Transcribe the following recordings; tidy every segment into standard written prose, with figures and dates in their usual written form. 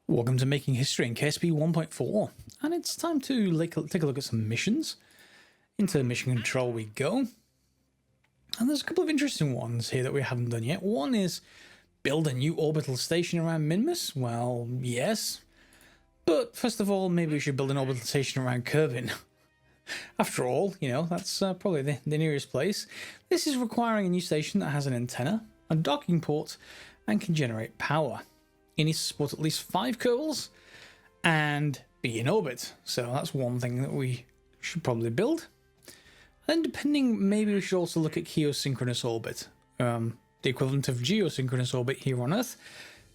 Welcome to Making History in KSP 1.4, and it's time to take a look at some missions. Into mission control we go, and there's a couple of interesting ones here that we haven't done yet. One is build a new orbital station around Minmus. Well, yes, but first of all, maybe we should build an orbital station around Kerbin. After all, you know, that's probably the nearest place. This is requiring a new station that has an antenna, a docking port, and can generate power. It needs to support at least 5 kerbals and be in orbit. So that's one thing that we should probably build. Then depending, maybe we should also look at geosynchronous orbit. The equivalent of geosynchronous orbit here on Earth.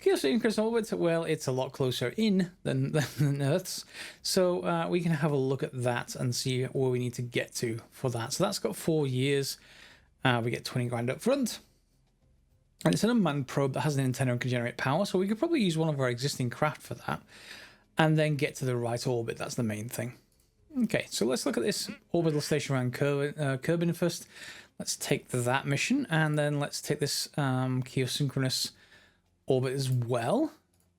Geosynchronous orbit, well, it's a lot closer in than Earth's. So we can have a look at that and see where we need to get to for that. So that's got 4 years. We get 20 grand up front. And it's an unmanned probe that has an antenna and can generate power, so we could probably use one of our existing craft for that, and then get to the right orbit. That's the main thing. Okay, so let's look at this orbital station around Kerbin first. Let's take that mission, and then let's take this geosynchronous orbit as well,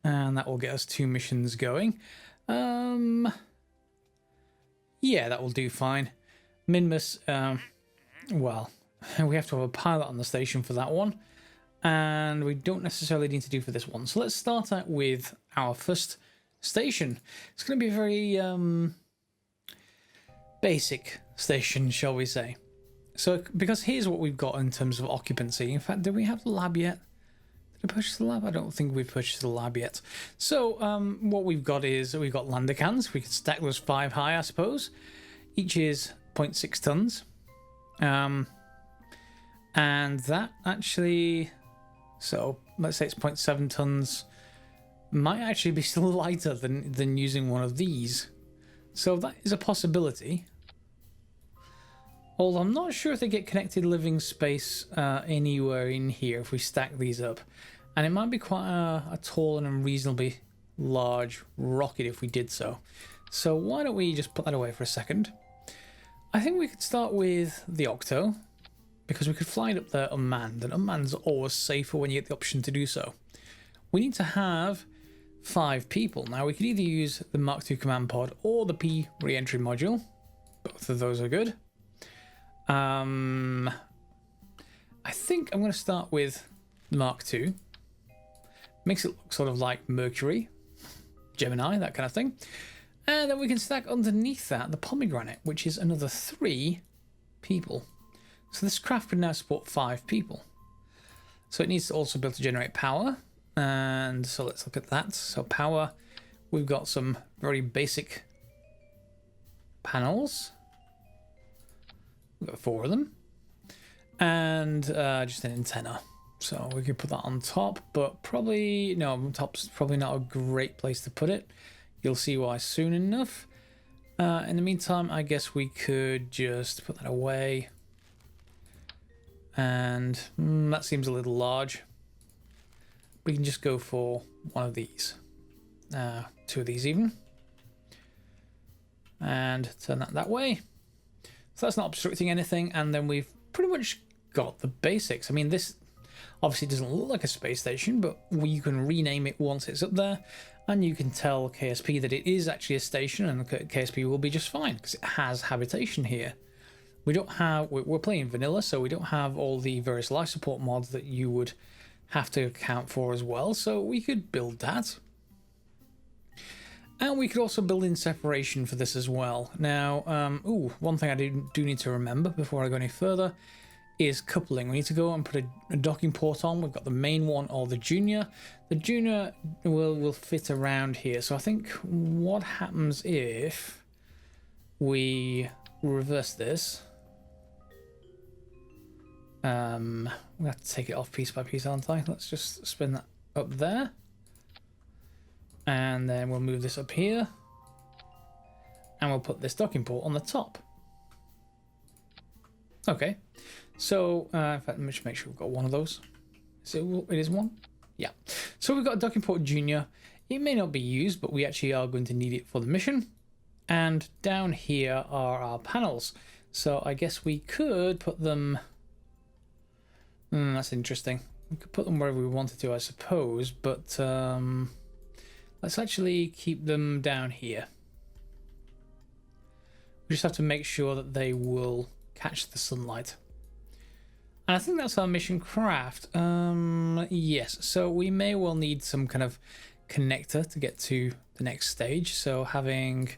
and that will get us 2 missions going. Yeah, that will do fine. Minmus, well, we have to have a pilot on the station for that one. And we don't necessarily need to do for this one. So let's start out with our first station. It's going to be a very basic station, shall we say. So, because here's what we've got in terms of occupancy. In fact, did we have the lab yet? Did I purchase the lab? I don't think we've purchased the lab yet. So, what we've got is, we've got lander cans. We could stack those 5 high, I suppose. Each is 0.6 tons. And that actually... So let's say it's 0.7 tons, might actually be still lighter than using one of these. So that is a possibility. Although I'm not sure if they get connected living space anywhere in here if we stack these up. And it might be quite a tall and unreasonably large rocket if we did so. So why don't we just put that away for a second. I think we could start with the Octo, because we could fly it up there unmanned, and unmanned's always safer when you get the option to do so. We need to have 5 people. Now, we could either use the Mark II command pod or the P re-entry module. Both of those are good. I think I'm going to start with the Mark II. Makes it look sort of like Mercury, Gemini, that kind of thing. And then we can stack underneath that the Pomegranate, which is another 3 people. So this craft can now support 5 people. So it needs to also be able to generate power. And so let's look at that. So power, we've got some very basic panels. We've got 4 of them. And just an antenna. So we could put that on top, but probably, no, top's probably not a great place to put it. You'll see why soon enough. In the meantime, I guess we could just put that away. And that seems a little large. We can just go for one of these. 2 of these even. And turn that way. So that's not obstructing anything. And then we've pretty much got the basics. I mean, this obviously doesn't look like a space station, but you can rename it once it's up there. And you can tell KSP that it is actually a station, and KSP will be just fine because it has habitation here. We don't have, we're playing vanilla, so we don't have all the various life support mods that you would have to account for as well. So we could build that. And we could also build in separation for this as well. Now, one thing I do need to remember before I go any further is coupling. We need to go and put a docking port on. We've got the main one or the junior. The junior will fit around here. So I think what happens if we reverse this... we have to take it off piece by piece, aren't I? Let's just spin that up there. And then we'll move this up here. And we'll put this docking port on the top. Okay. So, in fact, let me just make sure we've got one of those. So it is one? Yeah. So we've got a docking port junior. It may not be used, but we actually are going to need it for the mission. And down here are our panels. So I guess we could put them... that's interesting. We could put them wherever we wanted to, I suppose, but Let's actually keep them down here. We just have to make sure that they will catch the sunlight. And I think that's our mission craft. Yes, so we may well need some kind of connector to get to the next stage. So having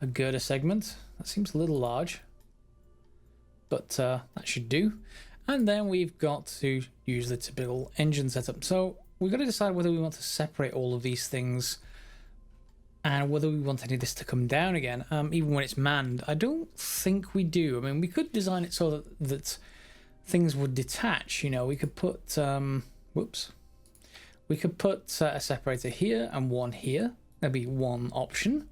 a girder segment, that seems a little large, but that should do. And then we've got to use the typical engine setup. So we've got to decide whether we want to separate all of these things and whether we want any of this to come down again, even when it's manned. I don't think we do. I mean, we could design it so that things would detach. You know, we could put, whoops. We could put a separator here and one here. That'd be one option.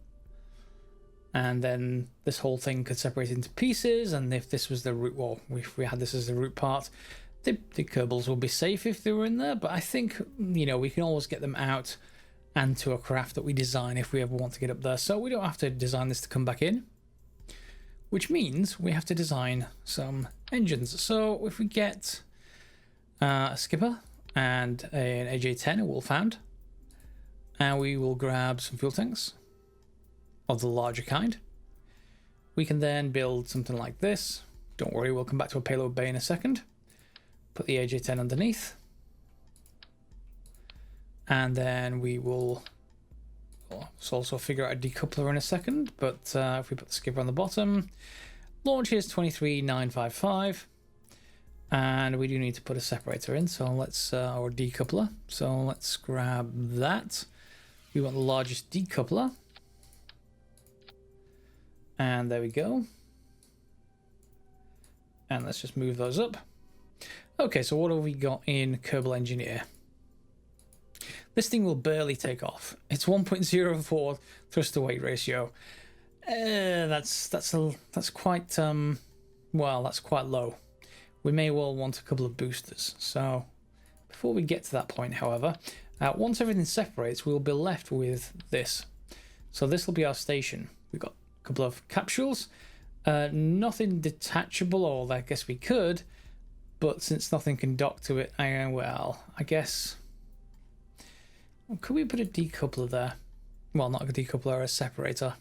And then this whole thing could separate into pieces. And if this was the root, well, if we had this as the root part, the Kerbals would be safe if they were in there. But I think, you know, we can always get them out and to a craft that we design if we ever want to get up there. So we don't have to design this to come back in, which means we have to design some engines. So if we get a skipper and an AJ10, a Wolfhound, and we will grab some fuel tanks of the larger kind, we can then build something like this. Don't worry, we'll come back to a payload bay in a second. Put the AJ10 underneath. And then we will also figure out a decoupler in a second, but if we put the skipper on the bottom, launch is 23955, and we do need to put a separator in, so let's, or decoupler, so let's grab that. We want the largest decoupler, and there we go. And let's just move those up. Okay, so what have we got in Kerbal Engineer? This thing will barely take off. It's 1.04 thrust to weight ratio. That's quite well, that's quite low. We may well want a couple of boosters. So before we get to that point, however, once everything separates, we'll be left with this. So this will be our station. We've got a couple of capsules, nothing detachable, or I guess we could, but since nothing can dock to it, well, I guess. Could we put a decoupler there? Well, not a decoupler, a separator.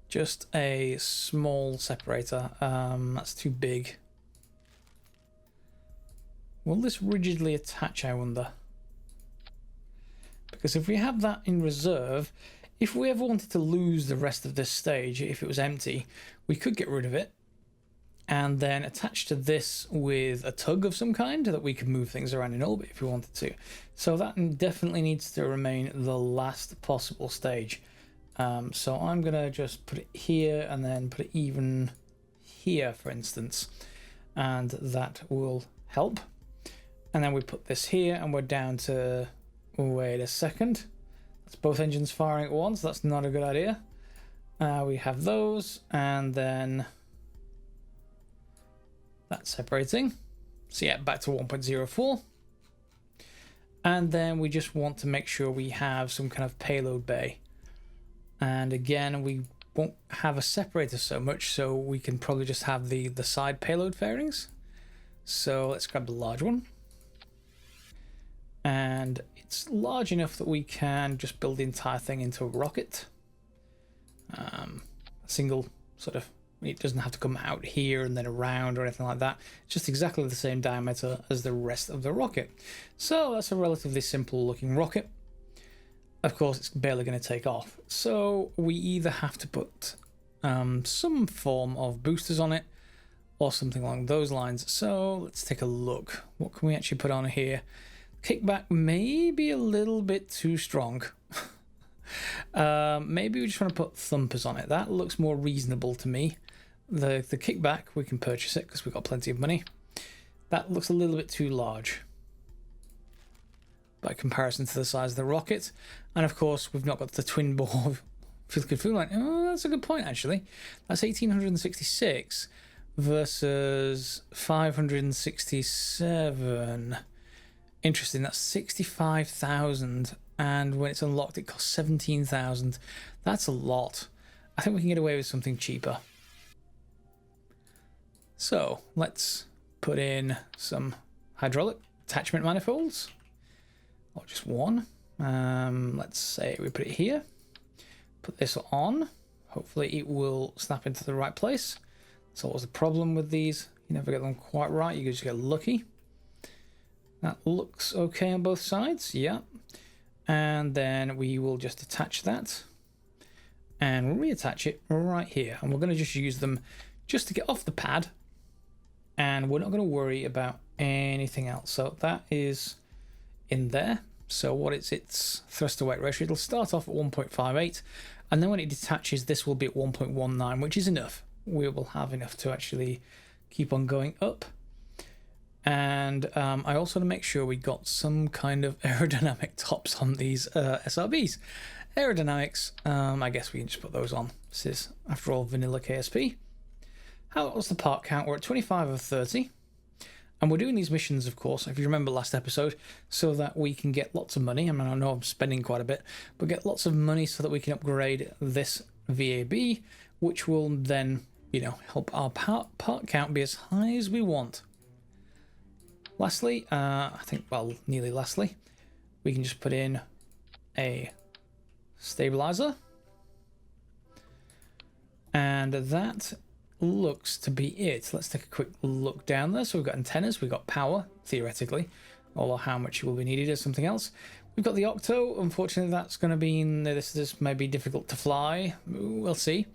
Just a small separator. That's too big. Will this rigidly attach, I wonder? Because if we have that in reserve, if we ever wanted to lose the rest of this stage, if it was empty, we could get rid of it and then attach to this with a tug of some kind that we could move things around in orbit if we wanted to. So that definitely needs to remain the last possible stage. So I'm gonna just put it here and then put it even here, for instance, and that will help. And then we put this here and we're down to, wait a second, that's both engines firing at once. That's not a good idea. We have those, and then that's separating. So yeah, back to 1.04. And then we just want to make sure we have some kind of payload bay. And again, we won't have a separator so much, so we can probably just have the side payload fairings. So let's grab the large one. And it's large enough that we can just build the entire thing into a rocket. A single sort of, it doesn't have to come out here and then around or anything like that. It's just exactly the same diameter as the rest of the rocket. So that's a relatively simple looking rocket. Of course, it's barely going to take off. So we either have to put some form of boosters on it or something along those lines. So let's take a look. What can we actually put on here? Kickback may be a little bit too strong. Maybe we just want to put thumpers on it. That looks more reasonable to me. The kickback, we can purchase it because we've got plenty of money. That looks a little bit too large by comparison to the size of the rocket. And of course, we've not got the twin bore fuel line. Oh, that's a good point, actually. That's 1,866 versus 567. Interesting, that's 65,000. And when it's unlocked, it costs 17,000. That's a lot. I think we can get away with something cheaper. So let's put in some hydraulic attachment manifolds. Or just one. Let's say we put it here. Put this on. Hopefully it will snap into the right place. That's always the problem with these. You never get them quite right. You just get lucky. That looks okay on both sides. Yeah. And then we will just attach that. And reattach it right here. And we're going to just use them just to get off the pad. And we're not going to worry about anything else. So that is in there. So what is its thrust to weight ratio? It'll start off at 1.58. And then when it detaches, this will be at 1.19, which is enough. We will have enough to actually keep on going up. And I also want to make sure we got some kind of aerodynamic tops on these SRBs. Aerodynamics, I guess we can just put those on. This is, after all, vanilla KSP. How's the part count? We're at 25 of 30. And we're doing these missions, of course, if you remember last episode, so that we can get lots of money. I mean, I know I'm spending quite a bit, but get lots of money so that we can upgrade this VAB, which will then, you know, help our part count be as high as we want. Lastly, I think, well, nearly lastly, we can just put in a stabilizer. And that looks to be it. Let's take a quick look down there. So we've got antennas, we've got power, theoretically, although how much will be needed is something else. We've got the octo. Unfortunately, that's going to be this may be difficult to fly. We'll see.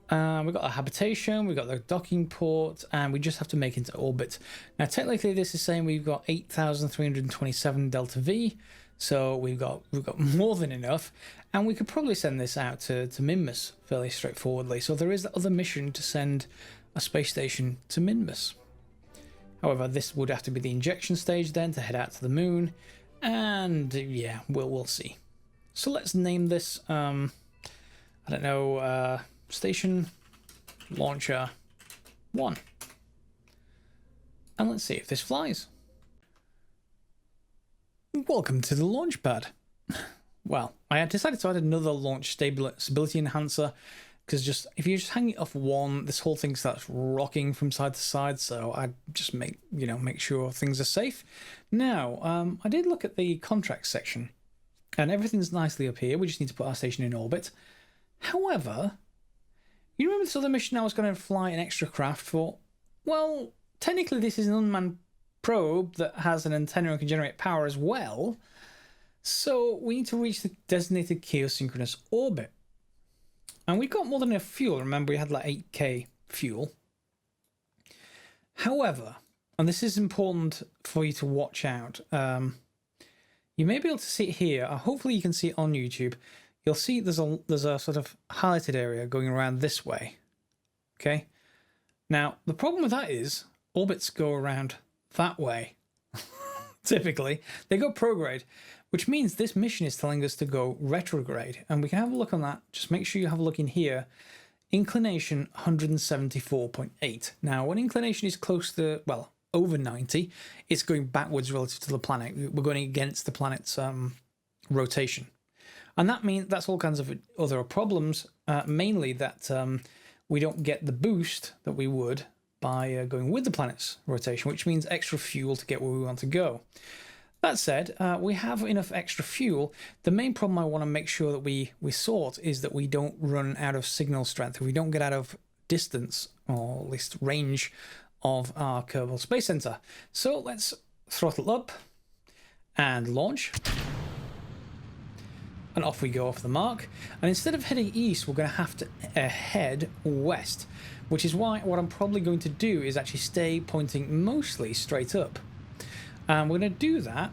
We've got a habitation, we've got the docking port, and we just have to make it into orbit. Now, technically, this is saying we've got 8,327 delta V, so we've got more than enough, and we could probably send this out to Minmus fairly straightforwardly. So there is the other mission to send a space station to Minmus. However, this would have to be the injection stage then to head out to the moon, and yeah, we'll see. So let's name this. I don't know. Station Launcher 1. And let's see if this flies. Welcome to the launch pad. Well, I had decided to add another launch stability enhancer, because just if you just hang it off one, this whole thing starts rocking from side to side. So I just make sure things are safe. Now, I did look at the contracts section, and everything's nicely up here. We just need to put our station in orbit. However, you remember this other mission I was going to fly an extra craft for? Well, technically this is an unmanned probe that has an antenna and can generate power as well. So we need to reach the designated geosynchronous orbit. And we've got more than enough fuel. Remember, we had like 8k fuel. However, and this is important for you to watch out, you may be able to see it here. Hopefully you can see it on YouTube. You'll see there's a sort of highlighted area going around this way. Okay. Now, the problem with that is orbits go around that way. Typically, they go prograde, which means this mission is telling us to go retrograde. And we can have a look on that. Just make sure you have a look in here. Inclination 174.8. Now, when inclination is close to, well, over 90, it's going backwards relative to the planet. We're going against the planet's rotation. And that means that's all kinds of other problems, mainly that we don't get the boost that we would by going with the planet's rotation, which means extra fuel to get where we want to go. That said, we have enough extra fuel. The main problem I want to make sure that we sort is that we don't run out of signal strength. If we don't get out of distance, or at least range, of our Kerbal Space Center. So let's throttle up and launch. And off we go off the mark. And instead of heading east, we're going to have to head west, which is why what I'm probably going to do is actually stay pointing mostly straight up. We're going to do that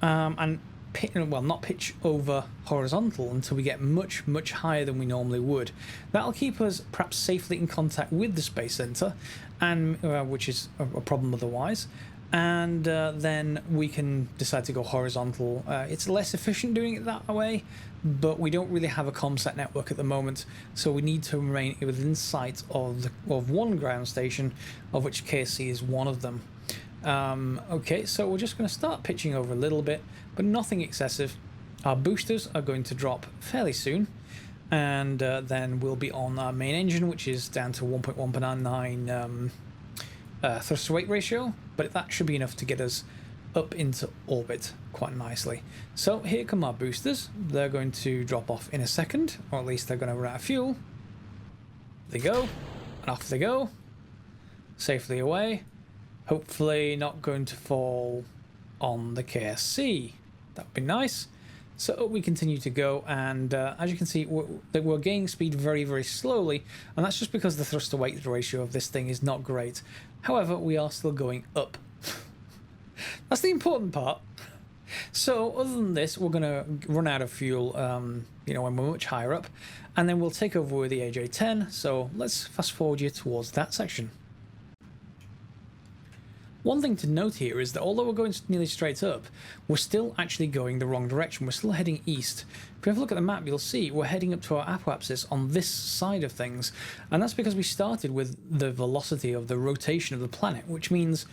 and not pitch over horizontal until we get much higher than we normally would. That'll keep us perhaps safely in contact with the Space Center, and which is a problem otherwise. And then we can decide to go horizontal. It's less efficient doing it that way, but we don't really have a comsat network at the moment, so we need to remain within sight of one ground station, of which KSC is one of them. Okay, so we're just going to start pitching over a little bit, but nothing excessive. Our boosters are going to drop fairly soon, and then we'll be on our main engine, which is down to 1.199 thrust to weight ratio, but that should be enough to get us up into orbit quite nicely. So here come our boosters. They're going to drop off in a second, or at least they're going to run out of fuel. They go, and off they go, safely away. Hopefully not going to fall on the KSC. That would be nice. So we continue to go, and as you can see, we're gaining speed very, very slowly, and that's just because the thrust to weight ratio of this thing is not great. However, we are still going up. That's the important part. So other than this, we're going to run out of fuel, you know, when we're much higher up, and then we'll take over with the AJ-10. So let's fast forward you towards that section. One thing to note here is that although we're going nearly straight up, we're still actually going the wrong direction. We're still heading east. If we have a look at the map, you'll see we're heading up to our apoapsis on this side of things, and that's because we started with the velocity of the rotation of the planet, which means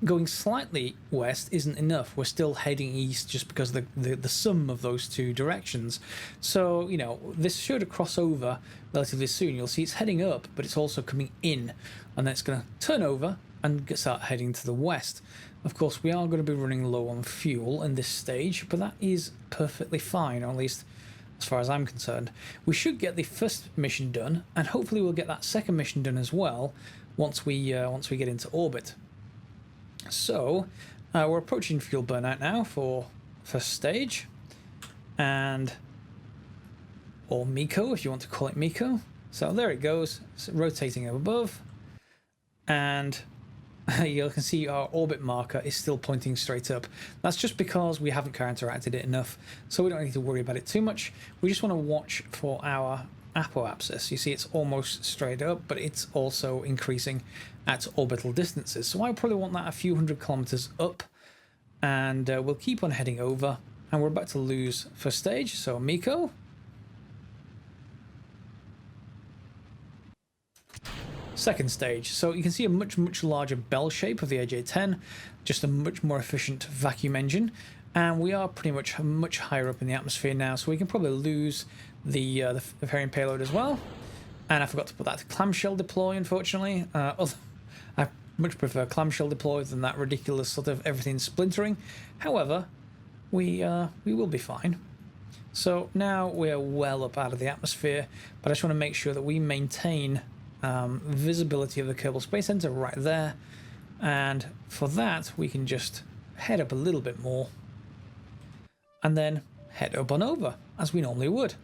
going slightly west isn't enough. We're still heading east just because the sum of those two directions. So, you know, this should cross over relatively soon. You'll see it's heading up, but it's also coming in, and then it's going to turn over and start heading to the west. Of course, we are going to be running low on fuel in this stage, but that is perfectly fine, or at least as far as I'm concerned. We should get the first mission done, and hopefully we'll get that second mission done as well once we get into orbit. So we're approaching fuel burnout now for first stage, and or MECO if you want to call it MECO. So there it goes, it's rotating above, and you can see our orbit marker is still pointing straight up. That's just because we haven't counteracted it enough, so we don't need to worry about it too much. We just want to watch for our apoapsis. You see it's almost straight up, but it's also increasing at orbital distances. So I probably want that a few hundred kilometers up, and we'll keep on heading over, and we're about to lose first stage, so MECO. Second stage, so you can see a much larger bell shape of the AJ-10, just a much more efficient vacuum engine, and we are pretty much higher up in the atmosphere now, so we can probably lose the fairing payload as well. And I forgot to put that to clamshell deploy, unfortunately. I much prefer clamshell deploy than that ridiculous sort of everything splintering. However, we will be fine. So now we're well up out of the atmosphere, but I just want to make sure that we maintain visibility of the Kerbal Space Center right there, and for that we can just head up a little bit more and then head up on over as we normally would.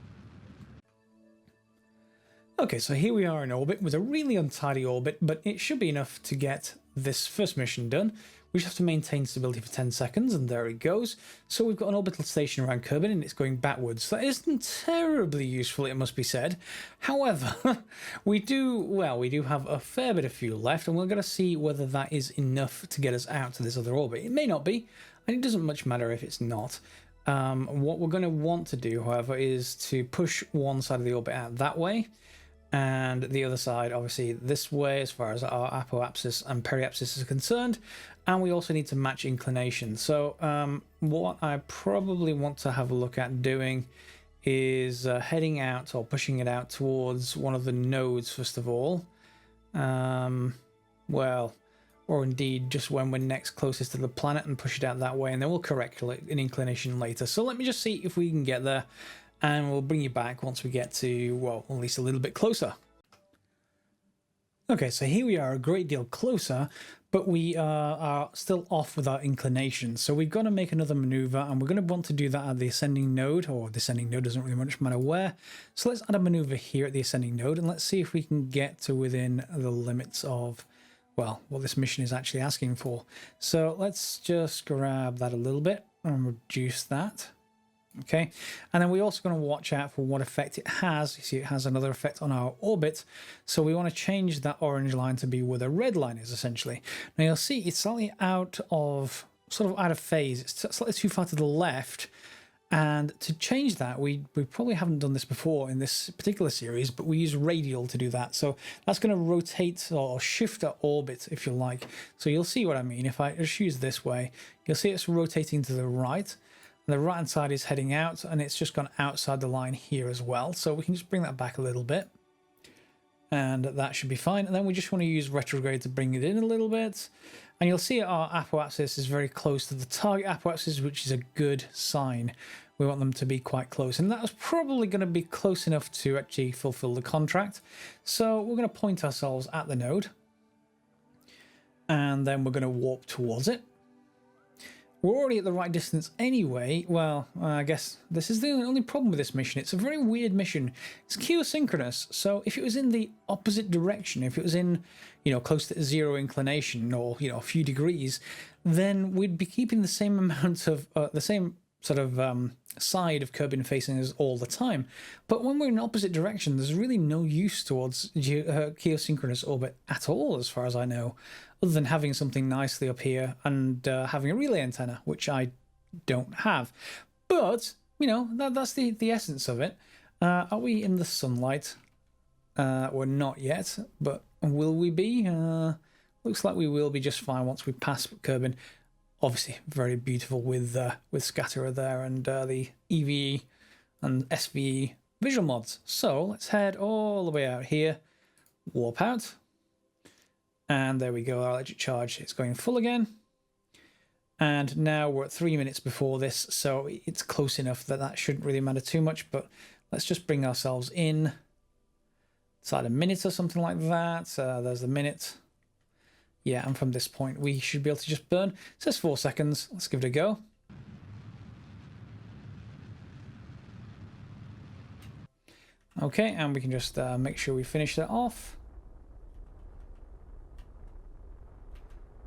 Okay, so here we are in orbit with a really untidy orbit, but it should be enough to get this first mission done. We just have to maintain stability for 10 seconds, and there it goes. So we've got an orbital station around Kerbin, and it's going backwards. That isn't terribly useful, it must be said. However, we do have a fair bit of fuel left, and we're going to see whether that is enough to get us out to this other orbit. It may not be, and it doesn't much matter if it's not. What we're going to want to do, however, is to push one side of the orbit out that way, and the other side obviously this way as far as our apoapsis and periapsis is concerned, and we also need to match inclination. So what I probably want to have a look at doing is heading out or pushing it out towards one of the nodes first of all, well, or indeed just when we're next closest to the planet, and push it out that way, and then we'll correct an inclination later. So let me just see if we can get there, and we'll bring you back once we get to, well, at least a little bit closer. Okay, so here we are a great deal closer, but we are still off with our inclination. So we've got to make another maneuver, and we're going to want to do that at the ascending node, or the ascending node doesn't really much matter where. So let's add a maneuver here at the ascending node, and let's see if we can get to within the limits of, well, what this mission is actually asking for. So let's just grab that a little bit and reduce that. Okay, and then we're also going to watch out for what effect it has. You see it has another effect on our orbit, so we want to change that orange line to be where the red line is essentially. Now you'll see it's slightly out of phase, it's slightly too far to the left, and to change that we probably haven't done this before in this particular series, but we use radial to do that. So that's going to rotate or shift our orbit, if you like. So you'll see what I mean. If I just use this way, you'll see it's rotating to the right. The right hand side is heading out, and it's just gone outside the line here as well. So we can just bring that back a little bit. and that should be fine. And then we just want to use retrograde to bring it in a little bit. And you'll see our apoapsis is very close to the target apoapsis, which is a good sign. We want them to be quite close. And that's probably going to be close enough to actually fulfill the contract. So we're going to point ourselves at the node. And then we're going to warp towards it. We're already at the right distance anyway. Well, I guess this is the only problem with this mission. It's a very weird mission. It's geosynchronous, so if it was in the opposite direction, if it was in, you know, close to zero inclination or, you know, a few degrees, then we'd be keeping the same amount of, the same sort of side of Kerbin facing us all the time. But when we're in opposite direction, there's really no use towards geosynchronous orbit at all, as far as I know, other than having something nicely up here and having a relay antenna, which I don't have. But, you know, that's the essence of it. Are we in the sunlight? We're not yet, but will we be? Looks like we will be just fine once we pass Kerbin. Obviously, very beautiful with Scatterer there and the EVE and SVE visual mods. So let's head all the way out here, warp out, and there we go. Our electric charge is going full again. And now we're at 3 minutes before this, so it's close enough that that shouldn't really matter too much. But let's just bring ourselves in. It's like a minute or something like that. There's the minute. Yeah, and from this point, we should be able to just burn. It says 4 seconds. Let's give it a go. Okay, and we can just make sure we finish that off.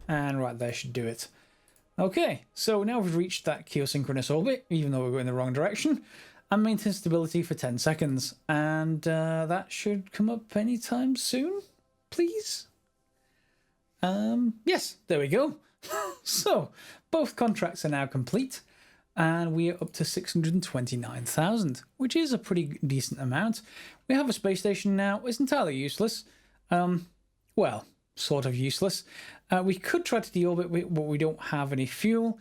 And right there should do it. Okay, so now we've reached that geosynchronous orbit, even though we're going the wrong direction, and maintain stability for 10 seconds. And that should come up anytime soon, please. Yes, there we go. So both contracts are now complete, and we are up to 629,000, which is a pretty decent amount. We have a space station now. It's entirely useless. Well, sort of useless. We could try to deorbit, but we don't have any fuel,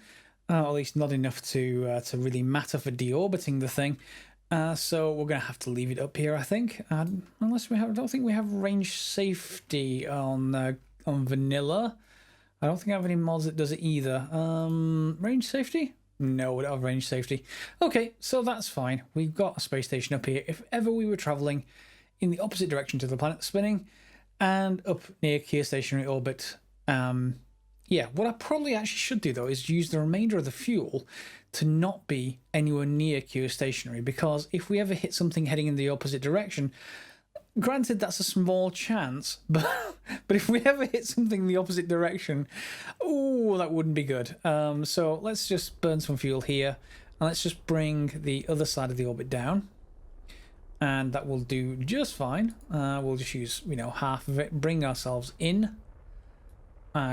or at least not enough to really matter for deorbiting the thing. So we're going to have to leave it up here, I think. Unless we have, I don't think we have range safety on vanilla. I don't think I have any mods that does it either. Range safety? No, we don't have range safety. Okay, so that's fine. We've got a space station up here. If ever we were traveling in the opposite direction to the planet spinning and up near geostationary orbit, yeah, what I probably actually should do though is use the remainder of the fuel to not be anywhere near geostationary, because if we ever hit something heading in the opposite direction, granted, that's a small chance, but if we ever hit something in the opposite direction, oh, that wouldn't be good. So let's just burn some fuel here, and let's just bring the other side of the orbit down, and that will do just fine. We'll just use, you know, half of it, bring ourselves in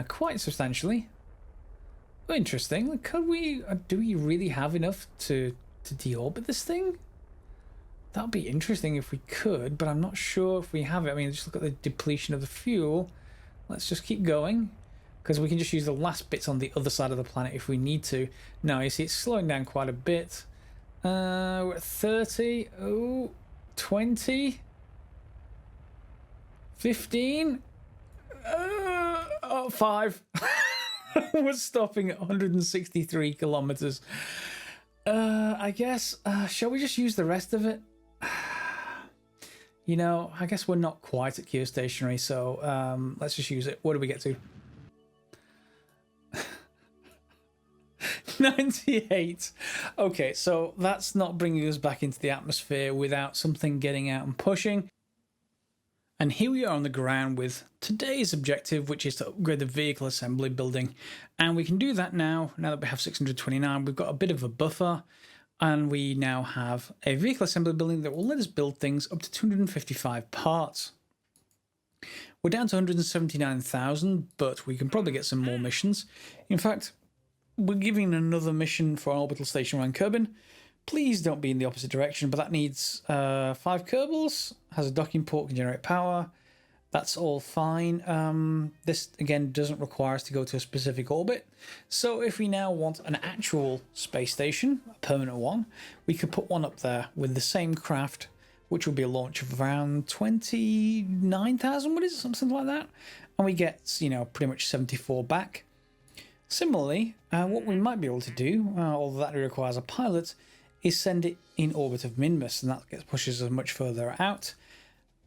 quite substantially. Interesting. Could we? Do we really have enough to deorbit this thing? That'd be interesting if we could, but I'm not sure if we have it. I mean, just look at the depletion of the fuel. Let's just keep going, because we can just use the last bits on the other side of the planet if we need to. Now, you see, it's slowing down quite a bit. We're at 30. Oh, 20. 15. 5. We're stopping at 163 kilometers. I guess, shall we just use the rest of it? You know, I guess we're not quite at geostationary, so let's just use it. What do we get to? 98. Okay, so that's not bringing us back into the atmosphere without something getting out and pushing. And here we are on the ground with today's objective, which is to upgrade the vehicle assembly building. And we can do that now that we have 629. We've got a bit of a buffer, and we now have a vehicle assembly building that will let us build things up to 255 parts. We're down to 179,000, but we can probably get some more missions. In fact, we're giving another mission for an orbital station around Kerbin. Please don't be in the opposite direction, but that needs 5 Kerbals, has a docking port, can generate power. That's all fine. This, again, doesn't require us to go to a specific orbit. So if we now want an actual space station, a permanent one, we could put one up there with the same craft, which will be a launch of around 29,000, what is it, something like that, and we get, you know, pretty much 74 back. Similarly, what we might be able to do, although that requires a pilot, is send it in orbit of Minmus, and that pushes us much further out.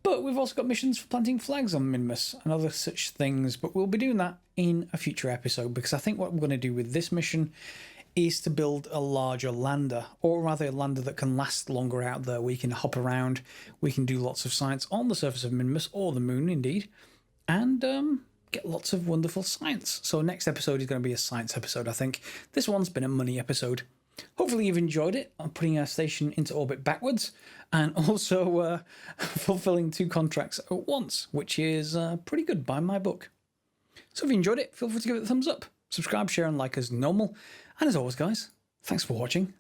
But we've also got missions for planting flags on Minmus and other such things, but we'll be doing that in a future episode, because I think what we're going to do with this mission is to build a larger lander, or rather a lander that can last longer out there. We can hop around, we can do lots of science on the surface of Minmus, or the moon indeed, and get lots of wonderful science. So next episode is going to be a science episode, I think. This one's been a money episode. Hopefully you've enjoyed it. I'm putting our station into orbit backwards and also fulfilling 2 contracts at once, which is pretty good by my book. So if you enjoyed it, feel free to give it a thumbs up, subscribe, share and like as normal. And as always guys, thanks for watching.